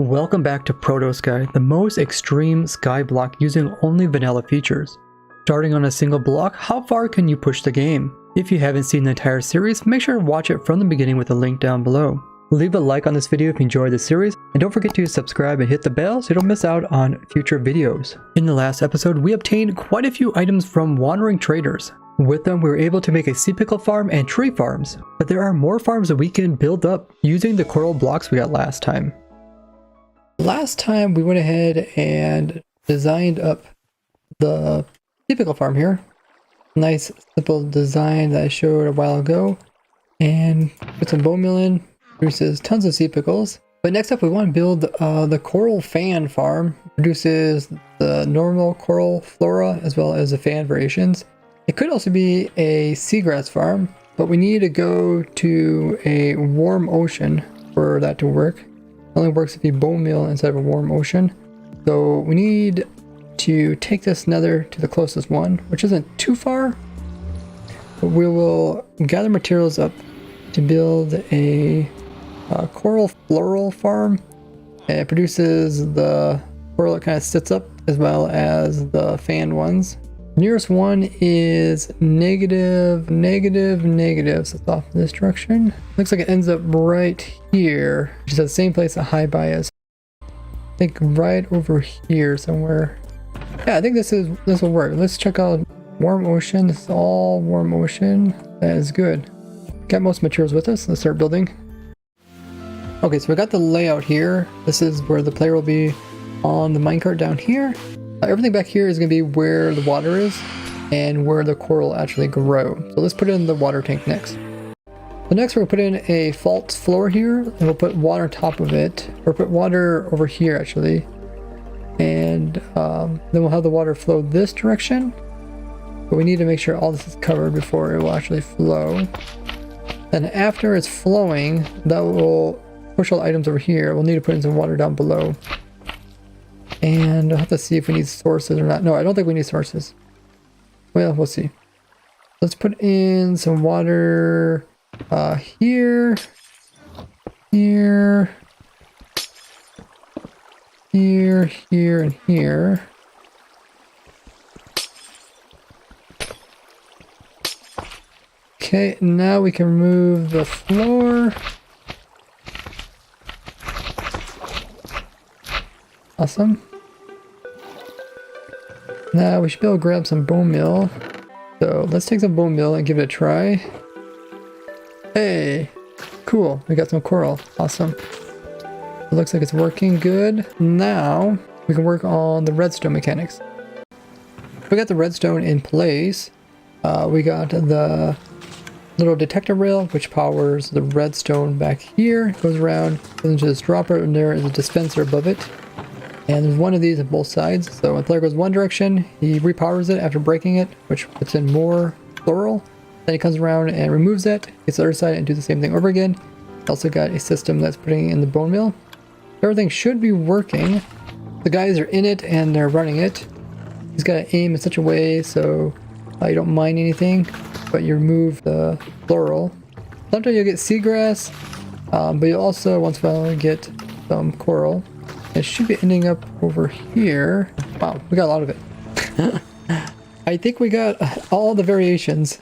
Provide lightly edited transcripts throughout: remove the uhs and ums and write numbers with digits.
Welcome back to ProtoSky, the most extreme skyblock using only vanilla features. Starting on a single block, how far can you push the game? If you haven't seen the entire series, make sure to watch it from the beginning with a link down below. Leave a like on this video if you enjoyed the series, and don't forget to subscribe and hit the bell so you don't miss out on future videos. In the last episode, we obtained quite a few items from wandering traders. With them, we were able to make a sea pickle farm and tree farms, but there are more farms that we can build up using the coral blocks we got last time. Last time we went ahead and designed up the sea pickle farm here. Nice simple design that I showed a while ago, and put some bone meal in, produces tons of sea pickles. But next up we want to build the coral fan farm. Produces the normal coral flora as well as the fan variations. It could also be a seagrass farm, but we need to go to a warm ocean for that to work. It only works if you bone meal inside of a warm ocean. So we need to take this nether to the closest one, which isn't too far. But we will gather materials up to build a coral floral farm. And it produces the coral that kind of sits up as well as the fan ones. Nearest one is negative, so it's off in this direction. Looks like it ends up right here, which is the same place that high bi is. I think right over here somewhere. Yeah, I think this will work. Let's check out warm ocean. This is all warm ocean. That is good. Got most materials with us. Let's start building. Okay, so we got the layout here. This is where the player will be on the minecart down here. Everything back here is going to be where the water is and where the coral actually grow. So let's put in the water tank next. So next we're going to put in a false floor here, and we'll put water on top of it, or put water over here actually. And then we'll have the water flow this direction. But we need to make sure all this is covered before it will actually flow. Then after it's flowing, that will push all the items over here. We'll need to put in some water down below. And I'll have to see if we need sources or not. No, I don't think we need sources. Well, we'll see. Let's put in some water here, here, and here. Okay, now we can remove the floor. Awesome. Now we should be able to grab some bone meal. So let's take some bone meal and give it a try. Hey, cool. We got some coral. Awesome. It looks like it's working good. Now we can work on the redstone mechanics. We got the redstone in place. We got the little detector rail which powers the redstone back here. It goes around, goes into this dropper, and there is a dispenser above it. And there's one of these on both sides, so when the player goes one direction, he repowers it after breaking it, which puts in more floral. Then he comes around and removes it, gets the other side, and do the same thing over again. Also got a system that's putting in the bone meal. Everything should be working. The guys are in it and they're running it. He's got to aim in such a way so you don't mine anything, but you remove the floral. Sometimes you'll get seagrass, but you'll also once in a while get some coral. It should be ending up over here. Wow, we got a lot of it. I think we got all the variations.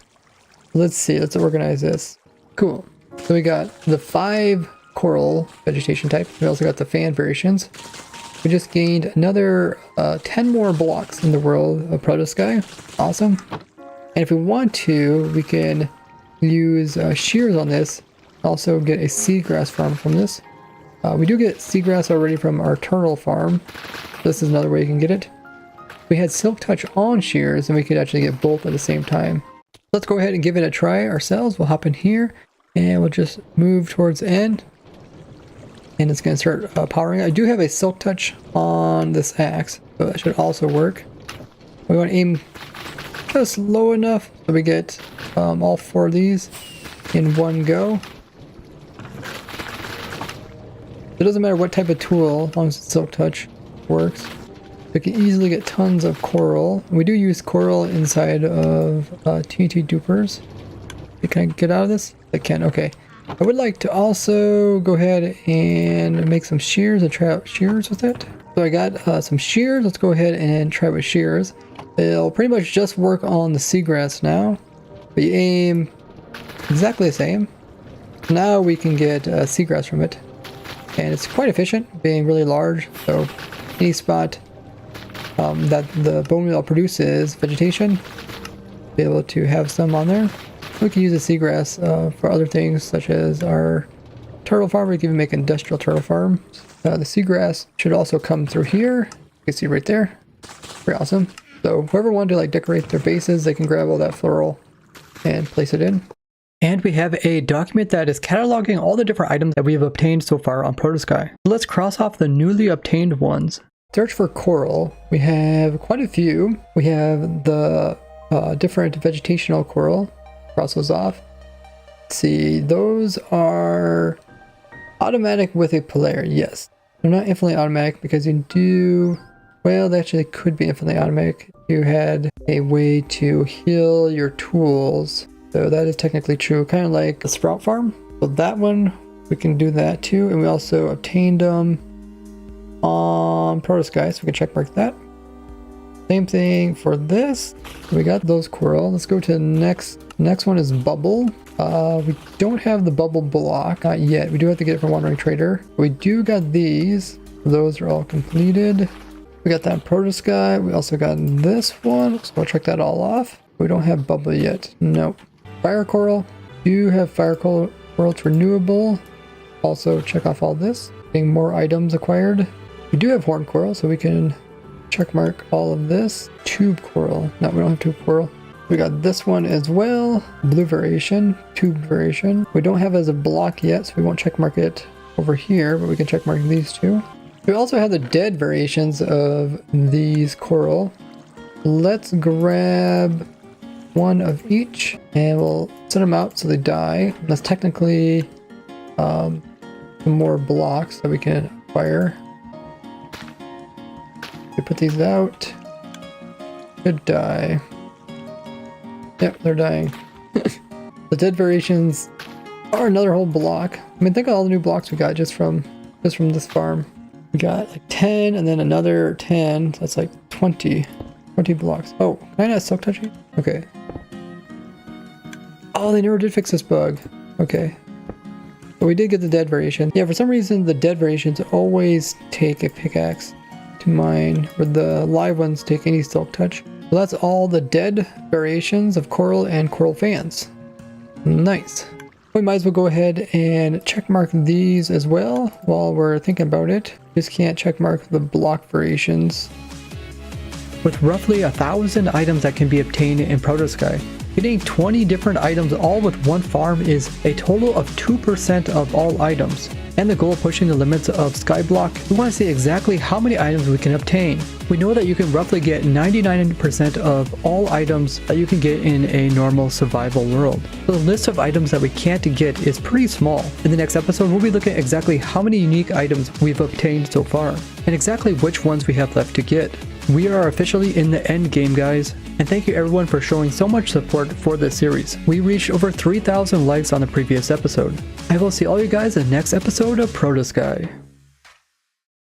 Let's see, let's organize this. Cool. So we got the 5 coral vegetation type. We also got the fan variations. We just gained another 10 more blocks in the world of ProtoSky. Awesome. And if we want to, we can use shears on this. Also get a seagrass farm from this. We do get seagrass already from our turtle farm. This is another way you can get it. We had silk touch on shears and we could actually get both at the same time. Let's go ahead and give it a try ourselves. We'll hop in here and we'll just move towards the end. And it's going to start powering. I do have a silk touch on this axe, so that should also work. We want to aim just low enough so we get all 4 of these in one go. It doesn't matter what type of tool, as long as it's silk touch works. We can easily get tons of coral. We do use coral inside of TNT dupers. Can I get out of this? I can, okay. I would like to also go ahead and make some shears and try out shears with it. So I got some shears. Let's go ahead and try with shears. It'll pretty much just work on the seagrass now. We aim exactly the same. Now we can get seagrass from it. And it's quite efficient, being really large. So any spot that the bone meal produces vegetation, be able to have some on there. We can use the seagrass for other things, such as our turtle farm. We can even make an industrial turtle farm. The seagrass should also come through here. You can see right there. Very awesome. So whoever wanted to like decorate their bases, they can grab all that floral and place it in. And we have a document that is cataloging all the different items that we have obtained so far on ProtoSky. So let's cross off the newly obtained ones. Search for coral. We have quite a few. We have the different vegetational coral. Cross those off. Let's see, those are automatic with a player. Yes, they're not infinitely automatic because you do, well, they actually could be infinitely automatic. You had a way to heal your tools. So that is technically true, kind of like the sprout farm. So that one, we can do that too. And we also obtained them on ProtoSky, so we can check mark that. Same thing for this. We got those coral. Let's go to the next. Next one is bubble. We don't have the bubble block, not yet. We do have to get it from Wandering Trader. We do got these. Those are all completed. We got that in ProtoSky. We also got this one, so we'll check that all off. We don't have bubble yet. Nope. Fire coral. Do have fire coral. It's renewable. Also check off all this. Getting more items acquired. We do have horn coral, so we can check mark all of this. Tube coral. No, we don't have tube coral. We got this one as well. Blue variation, tube variation. We don't have it as a block yet, so we won't check mark it over here, but we can check mark these two. We also have the dead variations of these coral. Let's grab one of each and we'll set them out so they die. That's technically some more blocks that we can acquire. We put these out. Should die. Yep, they're dying. The dead variations are another whole block. I mean, think of all the new blocks we got just from this farm. We got like 10 and then another 10. So that's like 20 blocks. Oh, can I not silk touching? Okay. Oh, they never did fix this bug. Okay. But we did get the dead variation. Yeah, for some reason the dead variations always take a pickaxe to mine, where the live ones take any silk touch. So that's all the dead variations of coral and coral fans. Nice. We might as well go ahead and check mark these as well while we're thinking about it. Just can't check mark the block variations. With roughly 1,000 items that can be obtained in ProtoSky, getting 20 different items all with one farm is a total of 2% of all items. And the goal of pushing the limits of Skyblock, we want to see exactly how many items we can obtain. We know that you can roughly get 99% of all items that you can get in a normal survival world. So the list of items that we can't get is pretty small. In the next episode, we'll be looking at exactly how many unique items we've obtained so far, and exactly which ones we have left to get. We are officially in the end game, guys, and thank you everyone for showing so much support for this series. We reached over 3,000 likes on the previous episode. I will see all you guys in the next episode of ProtoSky.